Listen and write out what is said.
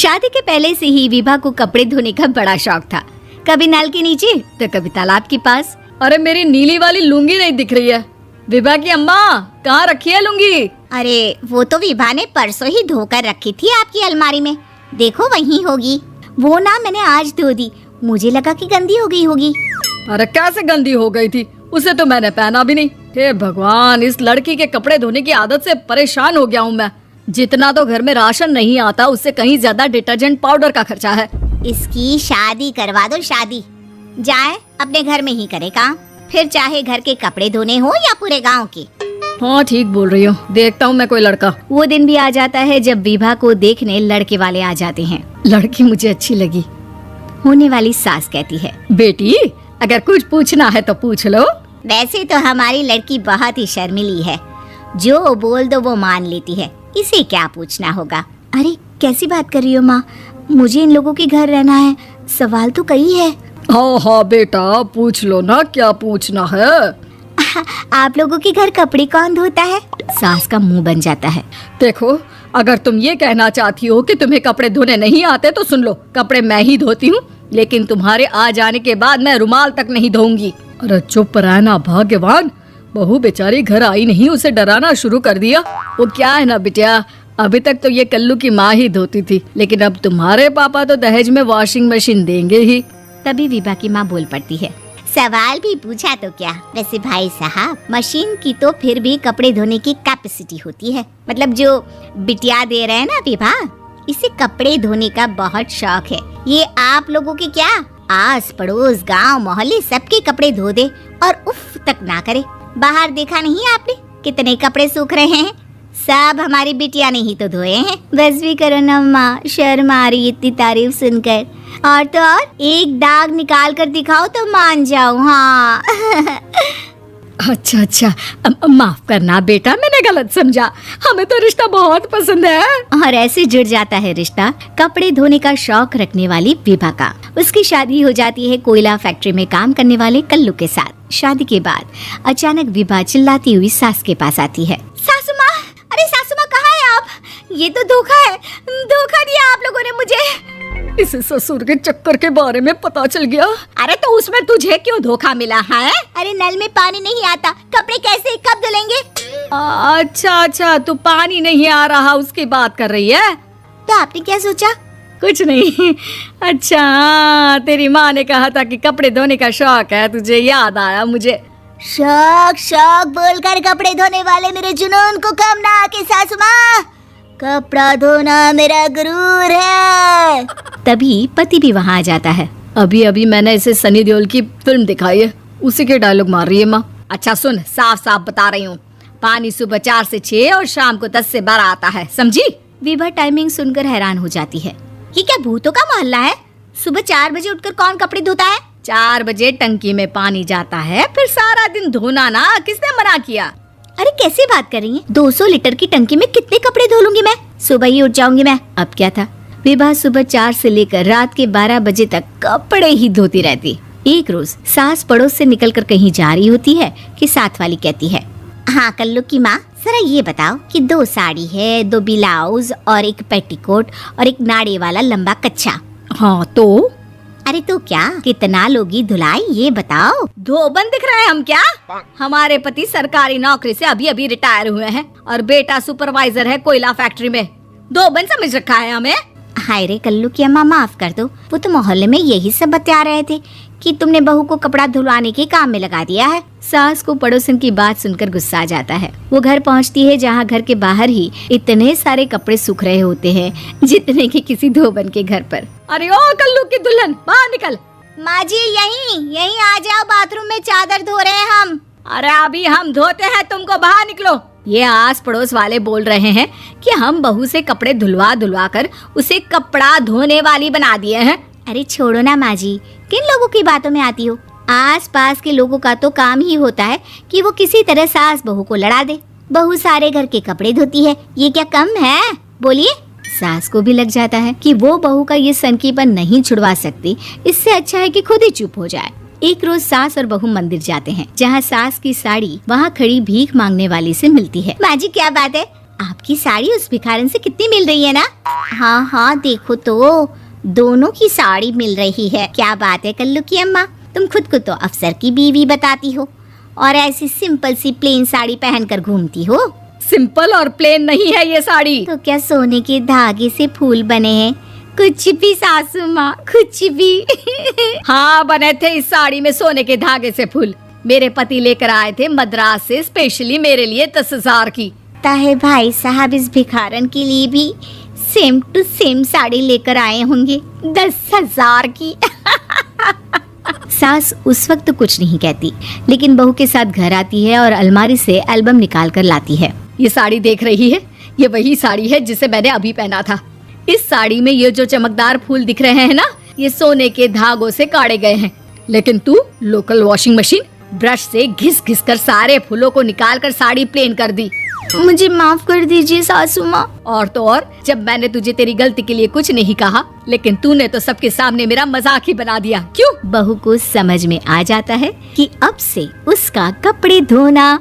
शादी के पहले से ही विभा को कपड़े धोने का बड़ा शौक था। कभी नल के नीचे तो कभी तालाब के पास। अरे मेरी नीली वाली लुंगी नहीं दिख रही है। विभा की अम्मा, कहाँ रखी है लुंगी? अरे वो तो विभा ने परसों ही धोकर रखी थी आपकी अलमारी में, देखो वहीं होगी। वो ना मैंने आज धो दी, मुझे लगा कि गंदी हो गई होगी। अरे कैसे गंदी हो गई थी, उसे तो मैंने पहना भी नहीं। हे भगवान, इस लड़की के कपड़े धोने की आदत से परेशान हो गया हूँ मैं। जितना तो घर में राशन नहीं आता उससे कहीं ज्यादा डिटर्जेंट पाउडर का खर्चा है। इसकी शादी करवा दो, शादी जाए अपने घर में ही करे काम, फिर चाहे घर के कपड़े धोने हो या पूरे गांव के। हाँ ठीक बोल रही हो, देखता हूँ मैं कोई लड़का। वो दिन भी आ जाता है जब विभा को देखने लड़के वाले आ जाते हैं। लड़की मुझे अच्छी लगी। होने वाली सास कहती है, बेटी अगर कुछ पूछना है तो पूछ लो। वैसे तो हमारी लड़की बहुत ही शर्मीली है, जो बोल दो वो मान लेती है, इसे क्या पूछना होगा। अरे कैसी बात कर रही हो माँ, मुझे इन लोगों के घर रहना है, सवाल तो कई है। हाँ हाँ बेटा पूछ लो ना, क्या पूछना है। आप लोगों के घर कपड़े कौन धोता है? सास का मुंह बन जाता है। देखो अगर तुम ये कहना चाहती हो कि तुम्हें कपड़े धोने नहीं आते तो सुन लो, कपड़े मैं ही धोती हूँ, लेकिन तुम्हारे आ जाने के बाद मैं रुमाल तक नहीं धोऊंगी। अरे चुप रहना भाग्यवान, बहू बेचारी घर आई नहीं, उसे डराना शुरू कर दिया। वो क्या है ना बिटिया, अभी तक तो ये कल्लू की माँ ही धोती थी, लेकिन अब तुम्हारे पापा तो दहेज में वॉशिंग मशीन देंगे ही। तभी विभा की माँ बोल पड़ती है, सवाल भी पूछा तो क्या। वैसे भाई साहब, मशीन की तो फिर भी कपड़े धोने की कैपेसिटी होती है, मतलब जो बिटिया दे रहे हैं ना विभा, इसे कपड़े धोने का बहुत शौक है। ये आप लोगों के क्या आस पड़ोस गांव मोहल्ले सबके कपड़े धो दे और उफ तक ना करे। बाहर देखा नहीं आपने कितने कपड़े सूख रहे हैं, सब हमारी बिटिया ने ही तो धोए हैं। बस भी करो ना माँ, शर्म आ रही इतनी तारीफ सुनकर। और तो और एक दाग निकाल कर दिखाओ तो मान जाओ। हाँ अच्छा अच्छा, माफ करना बेटा, मैंने गलत समझा, हमें तो रिश्ता बहुत पसंद है। और ऐसे जुड़ जाता है रिश्ता कपड़े धोने का शौक रखने वाली विभा का। उसकी शादी हो जाती है कोयला फैक्ट्री में काम करने वाले कल्लू के साथ। शादी के बाद अचानक विभा चिल्लाती हुई सास के पास आती है। सासू माँ, अरे सासू माँ कहाँ है आप? ये तो धोखा है, धोखा दिया आप लोगों ने मुझे। इसे ससुर के चक्कर के बारे में पता चल गया। अरे तो उसमें तुझे क्यों धोखा मिला है? अरे नल में पानी नहीं आता, कपड़े कैसे कब धुलेंगे? अच्छा अच्छा, तू पानी नहीं आ रहा उसकी बात कर रही है। तो आपने क्या सोचा? कुछ नहीं। अच्छा तेरी माँ ने कहा था कि कपड़े धोने का शौक है, तुझे याद आया मुझे। शौक शौक बोलकर कपड़े धोने वाले मेरे जुनून को कम ना आके सासू माँ, कपड़ा धोना मेरा गुरूर है। तभी पति भी वहाँ आ जाता है। अभी अभी मैंने इसे सनी देओल की फिल्म दिखाई है, उसी के डायलॉग मार रही है माँ। अच्छा सुन, साफ साफ बता रही हूँ, पानी सुबह 4 से 6 और शाम को 10 से 12 आता है, समझी? विभा टाइमिंग सुनकर हैरान हो जाती है। ये क्या भूतों का मोहल्ला है? सुबह 4 बजे उठकर कौन कपड़े धोता है? 4 बजे टंकी में पानी जाता है, फिर सारा दिन धोना ना, किसने मना किया? अरे कैसे बात कर रही हैं? 200 लीटर की टंकी में कितने कपड़े धो लूंगी मैं, सुबह ही उठ जाऊंगी मैं। अब क्या था, विभा सुबह 4 से लेकर रात के 12 बजे तक कपड़े ही धोती रहती। एक रोज सास पड़ोस से निकलकर कहीं जा रही होती है कि साथ वाली कहती है, हाँ कल्लू की माँ, जरा ये बताओ कि 2 साड़ी है, 2 ब्लाउज और एक पेटीकोट और एक नाड़े वाला लंबा कच्छा। हाँ तो? अरे तो क्या, कितना लोगी धुलाई ये बताओ। धोबन दिख रहे हैं हम क्या? हमारे पति सरकारी नौकरी से अभी अभी रिटायर हुए हैं और बेटा सुपरवाइजर है कोयला फैक्ट्री में। धोबन समझ रखा है हमें। हाय रे कल्लू की अम्मा, माफ कर दो, वो तो मोहल्ले में यही सब बता रहे थे कि तुमने बहू को कपड़ा धुलवाने के काम में लगा दिया है। सास को पड़ोसन की बात सुनकर गुस्सा आ जाता है। वो घर पहुंचती है जहां घर के बाहर ही इतने सारे कपड़े सूख रहे होते हैं जितने कि किसी धोबन के घर पर। अरे ओ कल्लू की दुल्हन, बाहर निकल। माँ जी यहीं आ जाओ, बाथरूम में चादर धो रहे हैं हम। अरे अभी हम धोते हैं, तुमको बाहर निकलो। ये आस पड़ोस वाले बोल रहे हैं कि हम बहू से कपड़े धुलवा धुलवा कर उसे कपड़ा धोने वाली बना दिए हैं। अरे छोड़ो ना माँ जी, किन लोगों की बातों में आती हो? आस पास के लोगों का तो काम ही होता है कि वो किसी तरह सास बहू को लड़ा दे। बहू सारे घर के कपड़े धोती है, ये क्या कम है? बोलिए। सास को भी लग जाता है कि वो बहू का ये सनकीपन नहीं छुड़वा सकती, इससे अच्छा है कि खुद ही चुप हो जाए। एक रोज सास और बहू मंदिर जाते हैं, जहाँ सास की साड़ी वहाँ खड़ी भीख मांगने वाली से मिलती है। माँ जी क्या बात है, आपकी साड़ी उस भिखारन से कितनी मिल रही है ना? हाँ हाँ देखो तो, दोनों की साड़ी मिल रही है। क्या बात है कल्लू की अम्मा, तुम खुद को तो अफसर की बीवी बताती हो और ऐसी सिंपल सी प्लेन साड़ी पहनकर घूमती हो। सिंपल और प्लेन नहीं है ये साड़ी। तो क्या सोने के धागे से फूल बने हैं? कुछ भी सासू माँ, कुछ भी। हाँ बने थे इस साड़ी में सोने के धागे से फूल। मेरे पति लेकर आए थे मद्रास से स्पेशली मेरे लिए 10,000 की। ताहे भाई साहब इस भिखारन के लिए भी सेम टू सेम साड़ी लेकर आए होंगे 10,000 की। सास उस वक्त तो कुछ नहीं कहती, लेकिन बहू के साथ घर आती है और अलमारी से एल्बम निकाल कर लाती है। ये साड़ी देख रही है, ये वही साड़ी है जिसे मैंने अभी पहना था। इस साड़ी में ये जो चमकदार फूल दिख रहे हैं ना, ये सोने के धागों से काढ़े गए हैं। लेकिन तू लोकल वॉशिंग मशीन ब्रश से घिस घिस कर सारे फूलों को निकाल कर साड़ी प्लेन कर दी। मुझे माफ कर दीजिए सासू माँ। और तो और, जब मैंने तुझे तेरी गलती के लिए कुछ नहीं कहा, लेकिन तूने तो सबके सामने मेरा मजाक ही बना दिया। क्यों? बहू को समझ में आ जाता है कि अब से उसका कपड़े धोना